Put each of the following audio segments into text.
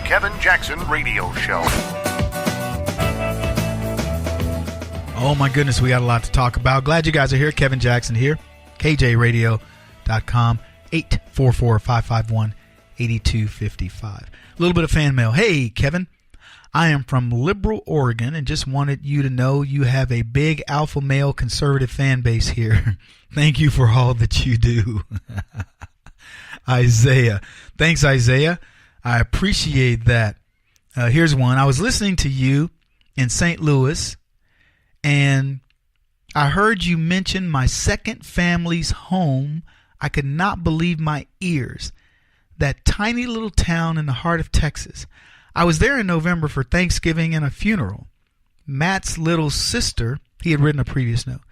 Kevin Jackson Radio Show. Oh my goodness, we got a lot to talk about. Glad you guys are here. Kevin Jackson here. KJRadio.com, 844-551-8255. A little bit of fan mail. Hey, Kevin. I am from Liberal, Oregon, and just wanted you to know you have a big alpha male conservative fan base here. Thank you for all that you do. Isaiah. Thanks, Isaiah. I appreciate that. Here's one. I was listening to you in St. Louis, and I heard you mention my second family's home. I could not believe my ears. That tiny little town in the heart of Texas. I was there in November for Thanksgiving and a funeral. Matt's little sister, he had written a previous note,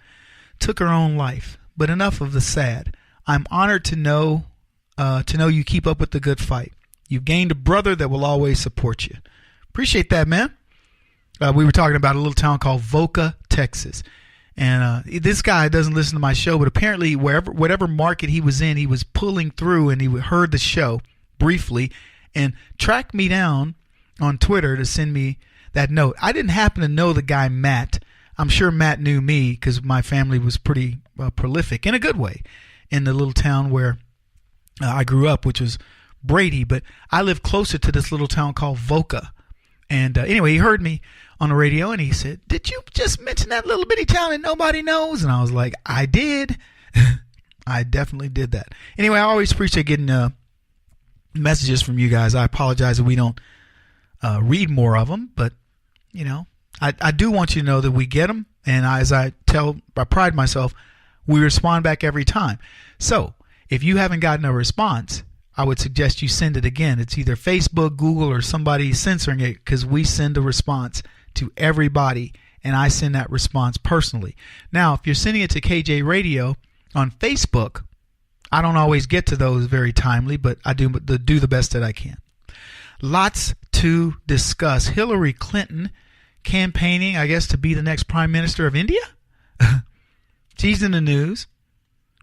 took her own life. But enough of the sad. I'm honored to know you keep up with the good fight. You've gained a brother that will always support you. Appreciate that, man. We were talking about a little town called Voca, Texas. And this guy doesn't listen to my show, but apparently whatever market he was in, he was pulling through and he heard the show briefly and tracked me down on Twitter to send me that note. I didn't happen to know the guy Matt. I'm sure Matt knew me because my family was pretty prolific in a good way in the little town where I grew up, which was Brady. But I live closer to this little town called Voca. And anyway, he heard me on the radio and he said, "Did you just mention that little bitty town that nobody knows?" And I was like, I did. I definitely did that. Anyway, I always appreciate getting messages from you guys. I apologize that we don't read more of them, but you know, I do want you to know that we get them, and I pride myself, we respond back every time. So if you haven't gotten a response, I would suggest you send it again. It's either Facebook, Google, or somebody censoring it, because we send a response to everybody, and I send that response personally. Now, if you're sending it to KJ Radio on Facebook, I don't always get to those very timely, but I do the best that I can. Lots to discuss. Hillary Clinton campaigning, I guess, to be the next prime minister of India. She's in the news.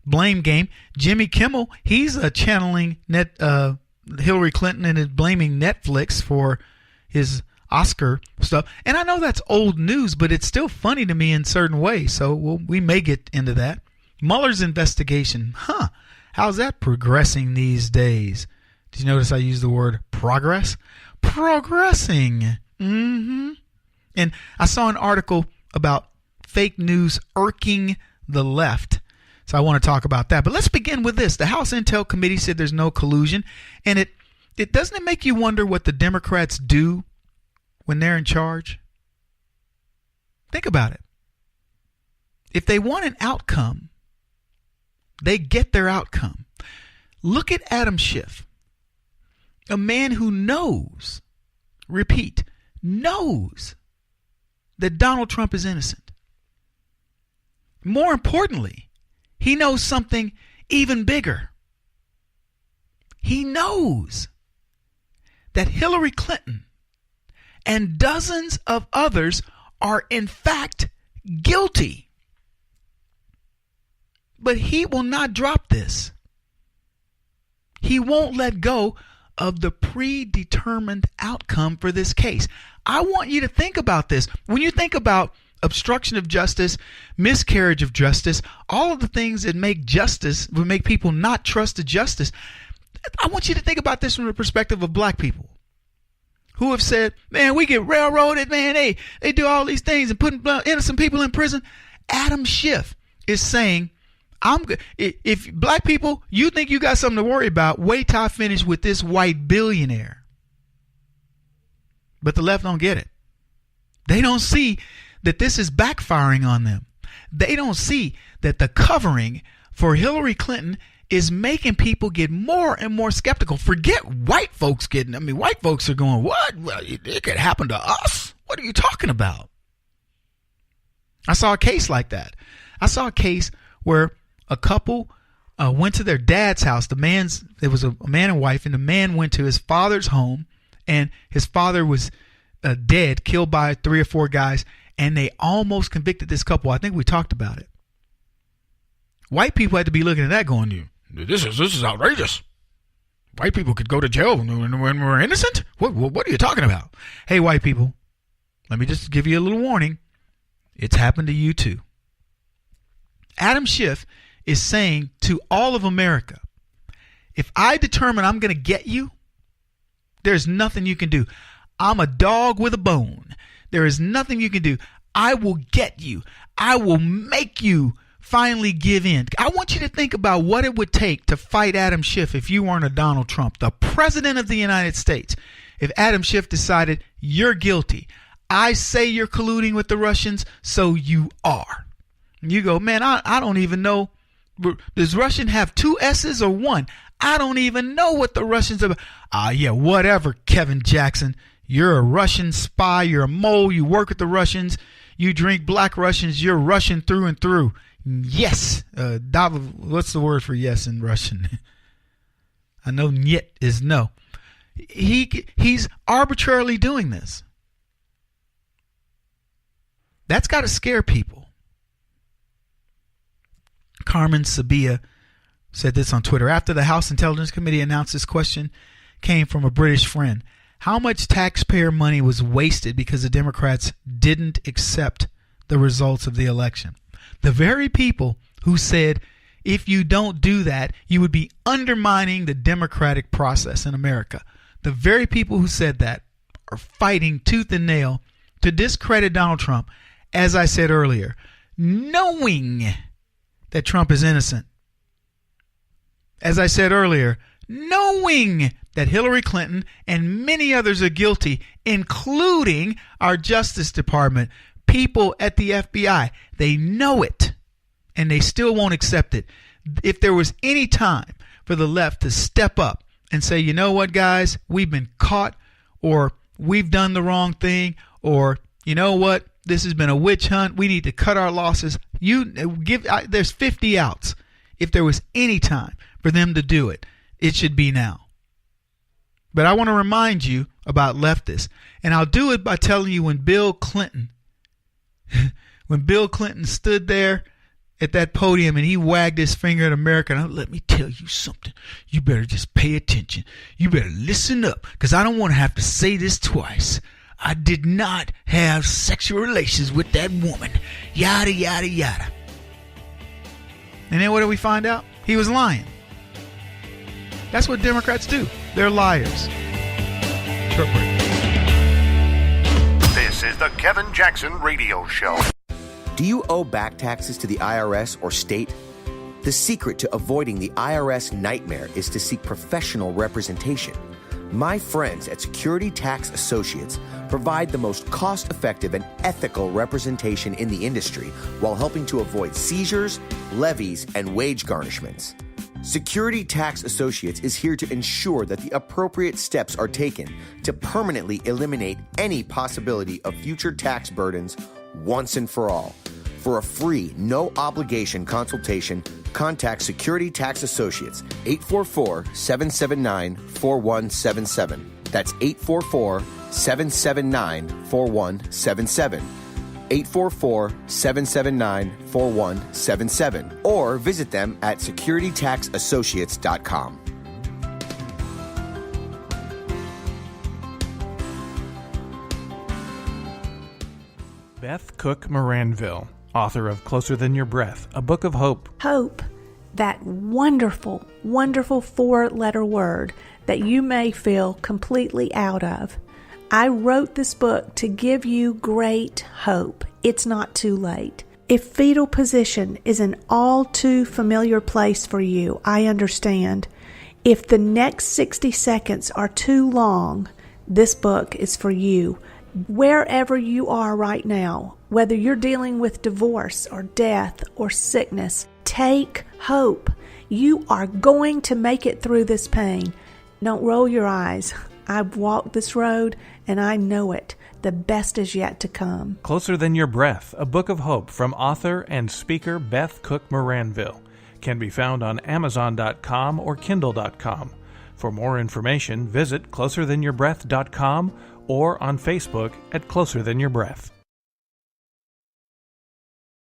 Blame game. Jimmy Kimmel, he's channeling Hillary Clinton and is blaming Netflix for his Oscar stuff. And I know that's old news, but it's still funny to me in certain ways. So we may get into that. Mueller's investigation. How's that progressing these days? Did you notice I used the word progress? Progressing. And I saw an article about fake news irking the left. So I want to talk about that. But let's begin with this. The House Intel Committee said there's no collusion. And it doesn't make you wonder what the Democrats do when they're in charge? Think about it. If they want an outcome, they get their outcome. Look at Adam Schiff, a man who knows, knows that Donald Trump is innocent. More importantly, he knows something even bigger. He knows that Hillary Clinton and dozens of others are in fact guilty. But he will not drop this. He won't let go of the predetermined outcome for this case. I want you to think about this. When you think about obstruction of justice, miscarriage of justice, all of the things that make people not trust the justice, I want you to think about this from the perspective of black people who have said, man, we get railroaded, man, they do all these things and putting innocent people in prison. Adam Schiff is saying, if black people, you think you got something to worry about, wait till I finish with this white billionaire. But the left don't get it. They don't see that this is backfiring on them. They don't see that the covering for Hillary Clinton is making people get more and more skeptical. Forget white folks white folks are going, what? Well, it could happen to us. What are you talking about? I saw a case like that. I saw a case where a couple went to their dad's house. It was a man and wife, and the man went to his father's home, and his father was dead, killed by 3 or 4 guys, and they almost convicted this couple. I think we talked about it. White people had to be looking at that going, this is outrageous. white people could go to jail when we're innocent? What are you talking about? Hey, white people, let me just give you a little warning. It's happened to you too. Adam Schiff is saying to all of America, if I determine I'm going to get you, there's nothing you can do. I'm a dog with a bone. There is nothing you can do. I will get you. I will make you finally give in. I want you to think about what it would take to fight Adam Schiff if you weren't a Donald Trump, the president of the United States. If Adam Schiff decided you're guilty, I say you're colluding with the Russians, so you are. And you go, man, I don't even know. Does Russian have 2 S's or 1? I don't even know what the Russians are. Yeah, whatever, Kevin Jackson. You're a Russian spy. You're a mole. You work with the Russians. You drink black Russians. You're Russian through and through. Yes. What's the word for yes in Russian? I know "niet" is no. He's arbitrarily doing this. That's got to scare people. Carmen Sabia said this on Twitter. After the House Intelligence Committee announced this question came from a British friend. How much taxpayer money was wasted because the Democrats didn't accept the results of the election? The very people who said, if you don't do that, you would be undermining the democratic process in America. The very people who said that are fighting tooth and nail to discredit Donald Trump, as I said earlier, knowing that Trump is innocent. As I said earlier, knowing that Hillary Clinton and many others are guilty, including our Justice Department, people at the FBI. They know it, and they still won't accept it. If there was any time for the left to step up and say, you know what, guys, we've been caught, or we've done the wrong thing, or you know what, this has been a witch hunt, we need to cut our losses. There's 50 outs. If there was any time for them to do it, it should be now. But I want to remind you about leftists, and I'll do it by telling you when Bill Clinton stood there at that podium and he wagged his finger at America, and let me tell you something. You better just pay attention. You better listen up, because I don't want to have to say this twice. I did not have sexual relations with that woman. Yada, yada, yada. And then what do we find out? He was lying. That's what Democrats do. They're liars. Short break. This is the Kevin Jackson Radio Show. Do you owe back taxes to the IRS or state? The secret to avoiding the IRS nightmare is to seek professional representation. My friends at Security Tax Associates provide the most cost-effective and ethical representation in the industry while helping to avoid seizures, levies, and wage garnishments. Security Tax Associates is here to ensure that the appropriate steps are taken to permanently eliminate any possibility of future tax burdens once and for all. For a free, no-obligation consultation, contact Security Tax Associates, 844-779-4177. That's 844-779-4177. 844-779-4177, or visit them at securitytaxassociates.com. Beth Cook Moranville, author of Closer Than Your Breath, a book of hope. Hope, that wonderful, wonderful 4-letter word that you may feel completely out of. I wrote this book to give you great hope. It's not too late. If fetal position is an all too familiar place for you, I understand. If the next 60 seconds are too long, this book is for you. Wherever you are right now, whether you're dealing with divorce or death or sickness, take hope. You are going to make it through this pain. Don't roll your eyes. I've walked this road, and I know it. The best is yet to come. Closer Than Your Breath, a book of hope from author and speaker Beth Cook Moranville, can be found on Amazon.com or Kindle.com. For more information, visit closerthanyourBreath.com or on Facebook at Closer Than Your Breath.